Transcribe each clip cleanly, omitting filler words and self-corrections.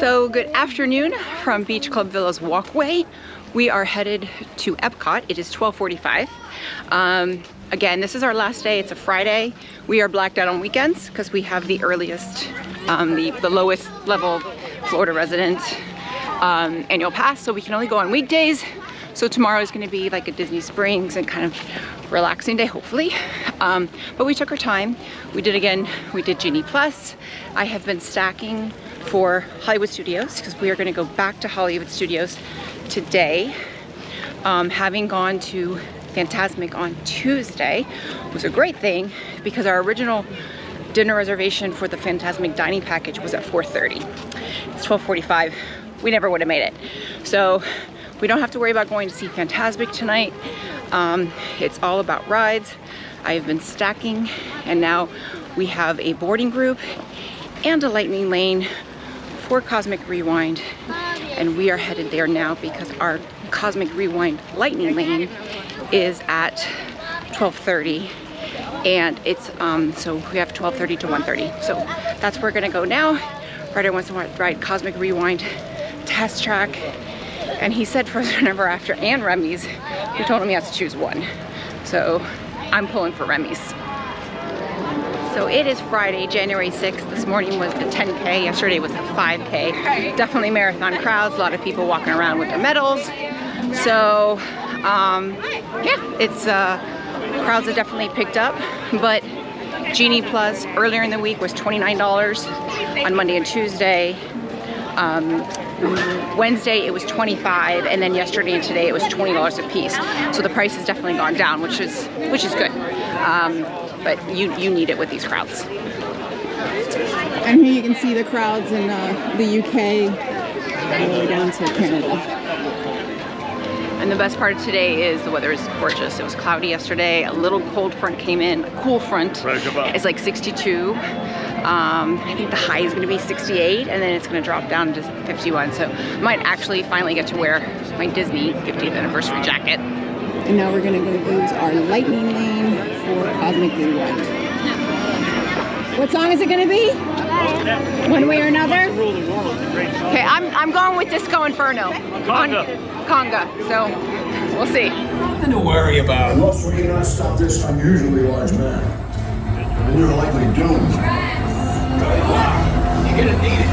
So good afternoon from Beach Club Villa's walkway. We are headed to Epcot. It is 12:45. Again, this is our last day. It's a Friday. We are blacked out on weekends because we have the earliest, the lowest level Florida resident annual pass, so we can only go on weekdays. So tomorrow is going to be like a Disney Springs and kind of relaxing day, hopefully. But we took our time. We did Genie Plus. I have been stacking for Hollywood Studios because we are going to go back to Hollywood Studios today. Having gone to Fantasmic on Tuesday was a great thing because our original dinner reservation for the Fantasmic dining package was at 4:30. It's 12:45. We never would have made it. So we don't have to worry about going to see Fantasmic tonight. It's all about rides. I've been stacking, and now we have a boarding group and a lightning lane for Cosmic Rewind, and we are headed there now because our Cosmic Rewind lightning lane is at 12:30, and it's so we have 12:30 to 1:30. So that's where we're gonna go now. Ryder wants to ride Cosmic Rewind Test Track, and he said for Ever After and Remy's. We told him he has to choose one, so I'm pulling for Remy's. So it is Friday, January 6th. This morning was the 10K, yesterday was the 5K. Definitely marathon crowds, a lot of people walking around with their medals. So yeah, it's crowds have definitely picked up, but Genie Plus earlier in the week was $29 on Monday and Tuesday. Wednesday it was $25, and then yesterday and today it was $20 a piece. So the price has definitely gone down, which is good. But you need it with these crowds. And here you can see the crowds in the UK all the way down to Canada. And the best part of today is the weather is gorgeous. It was cloudy yesterday. A little cold front came in, a cool front. It's like 62. I think the high is going to be 68, and then it's going to drop down to 51. So I might actually finally get to wear my Disney 50th anniversary jacket. And now we're going to go use our lightning lane for Cosmic Rewind. What song is it going to be? One way or another? Okay, I'm going with Disco Inferno. Conga. So we'll see. Nothing to worry about. Unless we cannot stop this unusually large man. And you're likely doomed. You're gonna need it.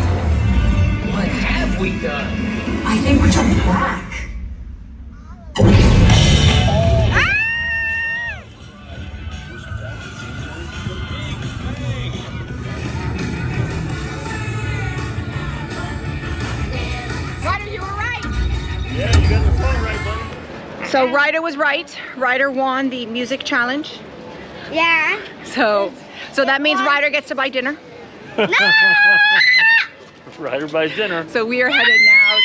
What have we done? I think we're jumping back. So Ryder was right. Ryder won the music challenge. Yeah. So that means Ryder gets to buy dinner. No! Ryder buys dinner. So we are headed now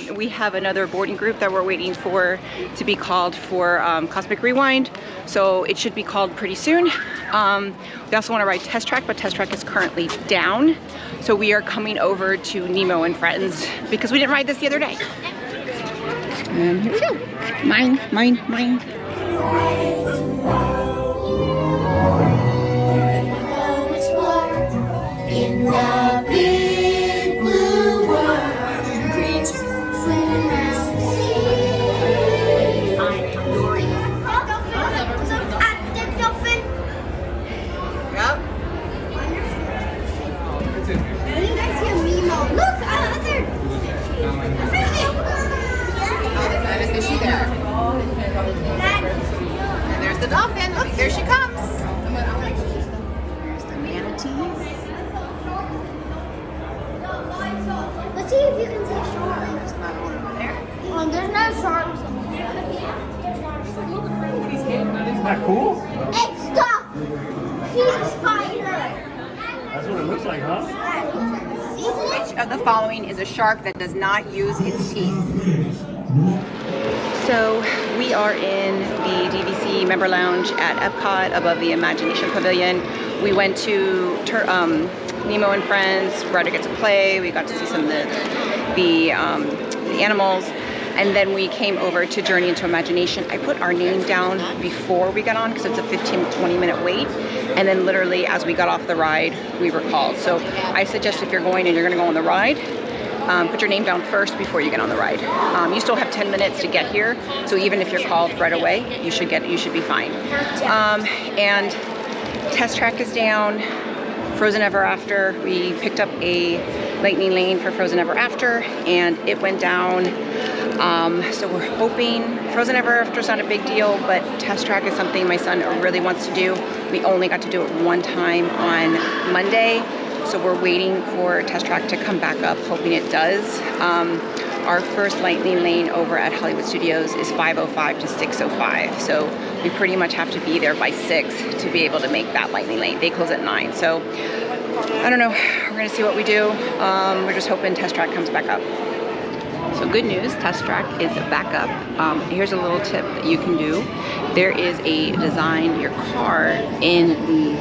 to, we have another boarding group that we're waiting for to be called for Cosmic Rewind. So it should be called pretty soon. We also want to ride Test Track, but Test Track is currently down. So we are coming over to Nemo and Friends because we didn't ride this the other day. And here we go. Mine. In the big blue world, creatures swimming around the sea. I'm Dory. Active dolphin. Yep. When you guys hear Nemo, look, other. That is fishy there. And there's the dolphin. Look, there she comes. There's the manatees. Let's see if you can see sharks. There's no sharks. Isn't that cool? Hey, stop! See the spider. That's what it looks like, huh? Which of the following is a shark that does not use its teeth? So we are in the DVC member lounge at Epcot above the Imagination Pavilion. We went to Nemo and Friends. Ryder got to play. We got to see some of the animals. And then we came over to Journey into Imagination. I put our name down before we got on because it's a 15-20 minute wait. And then literally as we got off the ride, we were called. So I suggest if you're going and you're gonna go on the ride, put your name down first before you get on the ride. You still have 10 minutes to get here, so even if you're called right away, you should be fine. And Test Track is down. Frozen Ever After, we picked up a lightning lane for Frozen Ever After, and it went down. So we're hoping, Frozen Ever After is not a big deal, but Test Track is something my son really wants to do. We only got to do it one time on Monday, so we're waiting for Test Track to come back up, hoping it does. Our first lightning lane over at Hollywood Studios is 5:05 to 6:05, so we pretty much have to be there by 6 to be able to make that lightning lane. They close at 9, so I don't know. We're gonna see what we do. We're just hoping Test Track comes back up. So good news, Test Track is back up. Here's a little tip that you can do. There is a design your car in the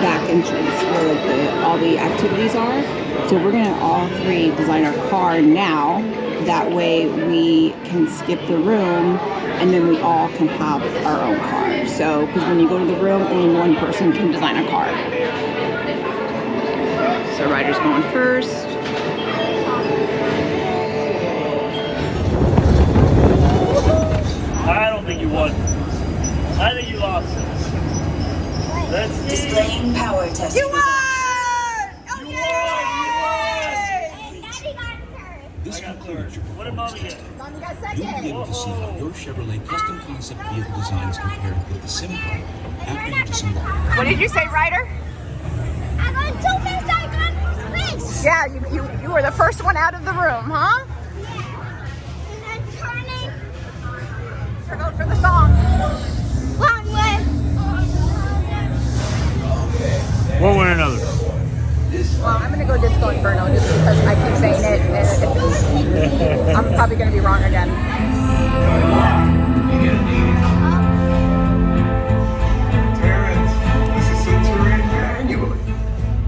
back entrance where all the activities are. So we're gonna all three design our car now. That way we can skip the room and then we all can have our own car. So, because when you go to the room, only one person can design a car. So Ryder's going first. I don't think you won. I think you lost. Let's Displaying power test. You won! You won! Daddy got hurt. This concludes your What did Mommy get? Mommy got You'll be able to see how your Chevrolet custom concept vehicle designs compare with the sim car after you disembark. What did you say, Ryder? I got too fast. I got missed. Yeah, you were the first one out of the room, huh? Yeah. And then turning We're going for the song. one way. One way or another. Well, I'm gonna go Disco Inferno just because I keep saying it and I'm probably gonna be wrong again. Terrence, this is Centurion manually.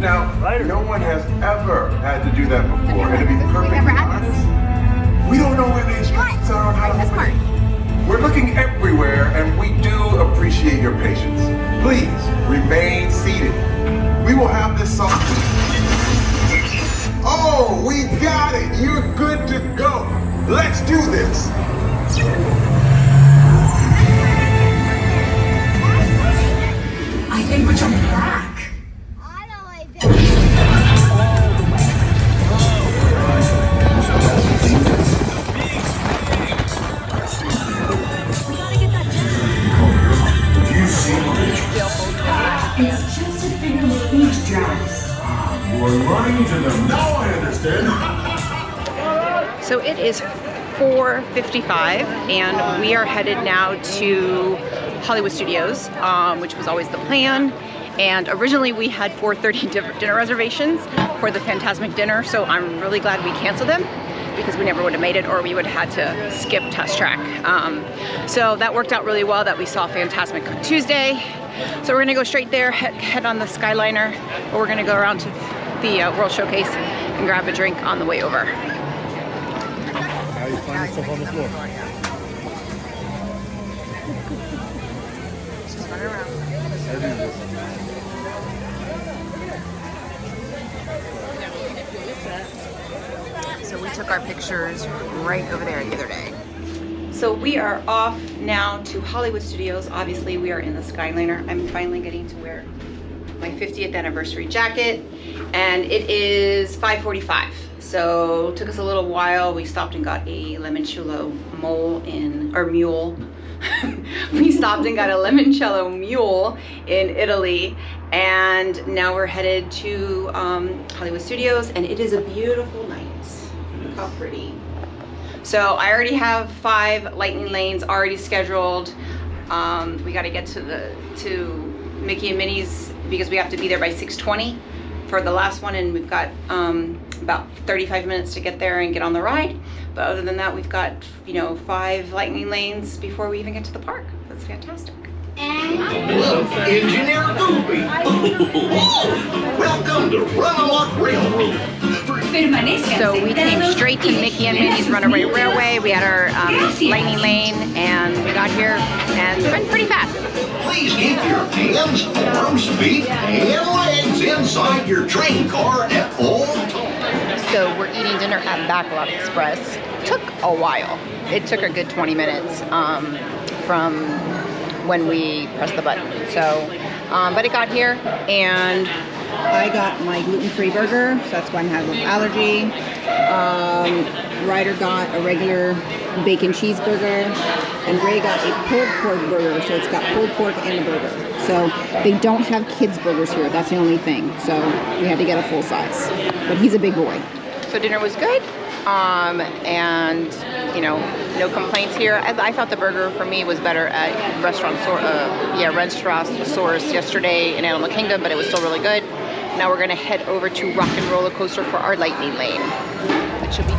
Now, no one has ever had to do that before, and to be perfectly honest, we don't know where the instructions are on how to open it. We're looking everywhere, and we do appreciate your patience. Please remain seated. We will have this solved. Oh, we got it. You're good to go. Let's do this. I think we're jumping back. I don't like this. We gotta get that down. Do you see It's just a thing of beach dress. You are lying to them. Now I understand. So it is 4:55 and we are headed now to Hollywood Studios, which was always the plan. And originally we had 4:30 dinner reservations for the Fantasmic dinner, so I'm really glad we canceled them because we never would have made it, or we would have had to skip Test Track. So that worked out really well that we saw Fantasmic on Tuesday. So we're gonna go straight there, head on the Skyliner, or we're gonna go around to the World Showcase and grab a drink on the way over. Now you find yourself on the floor. So we took our pictures right over there the other day. So we are off now to Hollywood Studios. Obviously we are in the Skyliner. I'm finally getting to wear my 50th anniversary jacket, and it is 5:45. So it took us a little while. We stopped and got a limoncello mule. We stopped and got a limoncello mule in Italy, and now we're headed to Hollywood Studios, and it is a beautiful night. Look how pretty. So I already have 5 lightning lanes already scheduled. We got to get to Mickey and Minnie's because we have to be there by 6:20 for the last one, and we've got about 35 minutes to get there and get on the ride. But other than that, we've got 5 lightning lanes before we even get to the park. That's fantastic. Look, Engineer Goofy. Welcome to Run Amok Railroad. So we came straight to Mickey and Minnie's Runaway Railway. We had our lightning lane, and we got here, and it's been pretty fast. Please keep your hands, arms, feet, and legs inside your train car at all times. So at Backlot Express took a while. It took a good 20 minutes from when we pressed the button. So, but it got here, and I got my gluten-free burger, so that's why I have a little allergy. Ryder got a regular bacon cheeseburger, and Ray got a pulled pork burger, so it's got pulled pork and a burger. So they don't have kids burgers here, that's the only thing. So we had to get a full size, but he's a big boy. So dinner was good, and you know, no complaints here. I thought the burger for me was better at Restaurant Source yesterday in Animal Kingdom, but it was still really good. Now we're gonna head over to Rock and Roller Coaster for our lightning lane. That should be.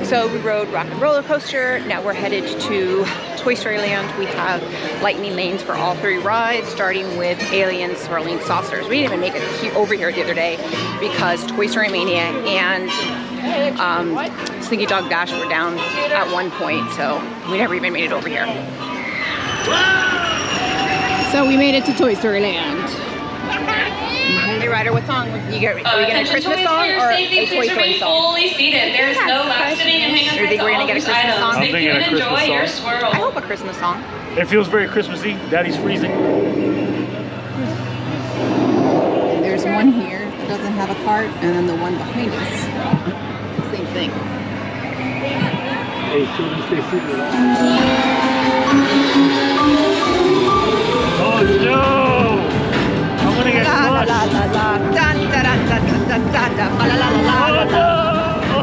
So we rode Rock and Roller Coaster. Now we're headed to Toy Story Land. We have lightning lanes for all 3 rides, starting with Alien Swirling Saucers. We didn't even make it over here the other day because Toy Story Mania and Slinky Dog Dash were down at one point, so we never even made it over here. So we made it to Toy Story Land. Hey Ryder, what song? Are we getting a Christmas song or a Toy Story song? Fully seated. There's no last sitting and hang on. You think we're gonna get a Christmas song? I'm thinking a Christmas enjoy song. your swirl. I hope a Christmas song. It feels very Christmassy. Daddy's freezing. There's one here that doesn't have a cart, and then the one behind us. Same thing. Hey, children, stay seated. Oh no! I'm gonna get crushed.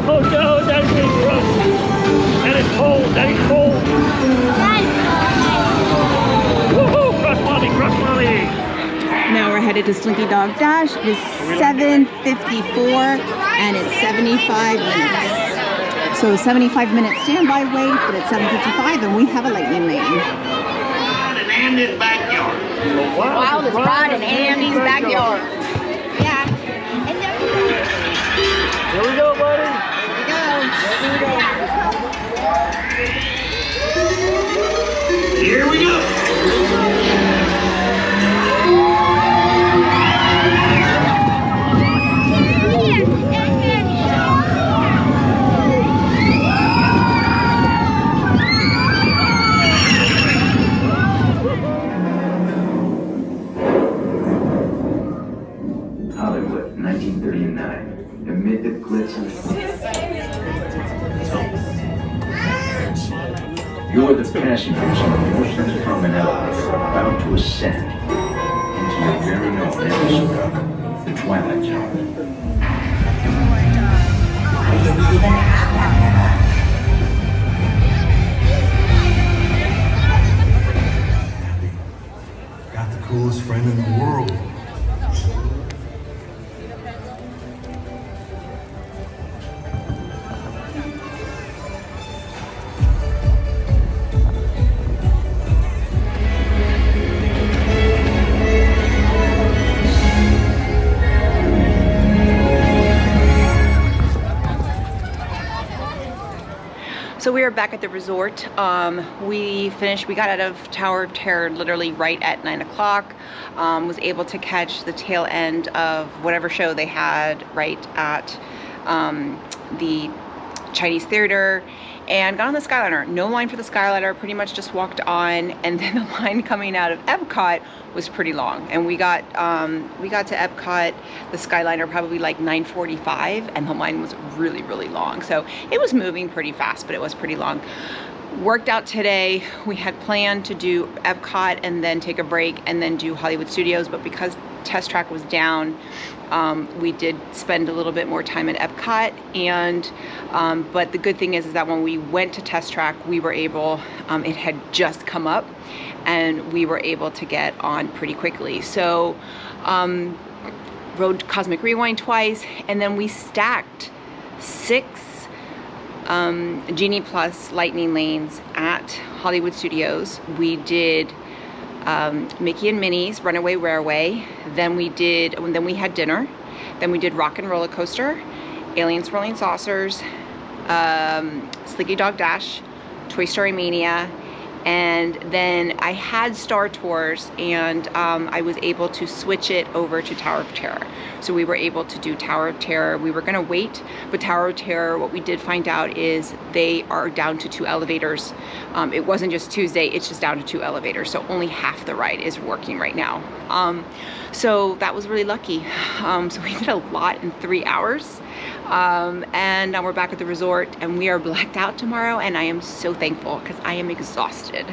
Oh no! Daddy's getting crushed. Daddy's cold. Daddy's cold. Woohoo! Crush mommy! Crush mommy! Now we're headed to Slinky Dog Dash. It is 7:54 and it's 75 minutes. So 75-minute standby wait, but it's 7:55 and we have a lightning lane. In Andy's backyard. Wildest ride in Andy's backyard. Yeah. And there we go. Here we go, buddy. Here we go. Hollywood, 1939. Amid the glitz and you're the passengers on the Porcelain Common elevator about to ascend into your very own episode of The Twilight Zone. Got the coolest friend in the world. So we are back at the resort. We got out of Tower of Terror literally right at 9 o'clock. Was able to catch the tail end of whatever show they had right at the Chinese Theater, and got on the Skyliner. No line for the Skyliner, pretty much just walked on, and then the line coming out of Epcot was pretty long. And we got to Epcot, the Skyliner, probably like 9:45, and the line was really, really long. So it was moving pretty fast, but it was pretty long. Worked out today. We had planned to do Epcot and then take a break and then do Hollywood Studios, but because Test Track was down, we did spend a little bit more time at Epcot, and but the good thing is that when we went to Test Track, we were able, it had just come up, and we were able to get on pretty quickly. So rode Cosmic Rewind twice, and then we stacked 6 Genie Plus lightning lanes at Hollywood Studios. We did Mickey and Minnie's Runaway Railway, then we had dinner, then we did Rock and Roller Coaster, Alien Swirling Saucers, Slinky Dog Dash, Toy Story Mania, And then I had Star Tours, and I was able to switch it over to Tower of Terror. So we were able to do Tower of Terror. We were gonna wait, but Tower of Terror, what we did find out is they are down to 2 elevators. It wasn't just Tuesday, it's just down to 2 elevators. So only half the ride is working right now. So that was really lucky. So we did a lot in 3 hours. And now we're back at the resort, and we are blacked out tomorrow, and I am so thankful because I am exhausted.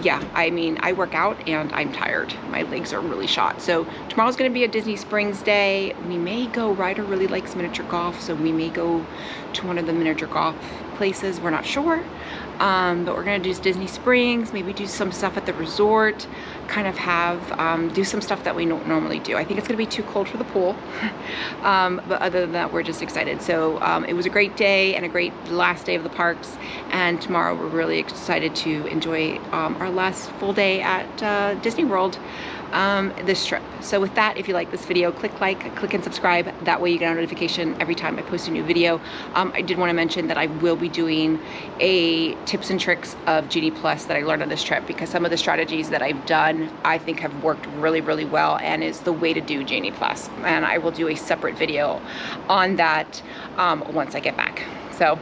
Yeah, I mean, I work out and I'm tired. My legs are really shot. So tomorrow's gonna be a Disney Springs day. We may go, Ryder really likes miniature golf, so we may go to one of the miniature golf places. We're not sure. But we're gonna do Disney Springs, maybe do some stuff at the resort, kind of have, do some stuff that we don't normally do. I think it's gonna be too cold for the pool. But other than that, we're just excited. So it was a great day and a great last day of the parks. And tomorrow we're really excited to enjoy our last full day at Disney World this trip. So with that, if you like this video, click like, click and subscribe. That way you get a notification every time I post a new video. I did want to mention that I will be doing a tips and tricks of Genie Plus that I learned on this trip, because some of the strategies that I've done I think have worked really, really well and is the way to do Genie Plus. And I will do a separate video on that once I get back. So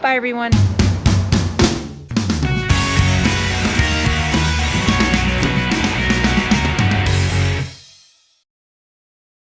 bye everyone.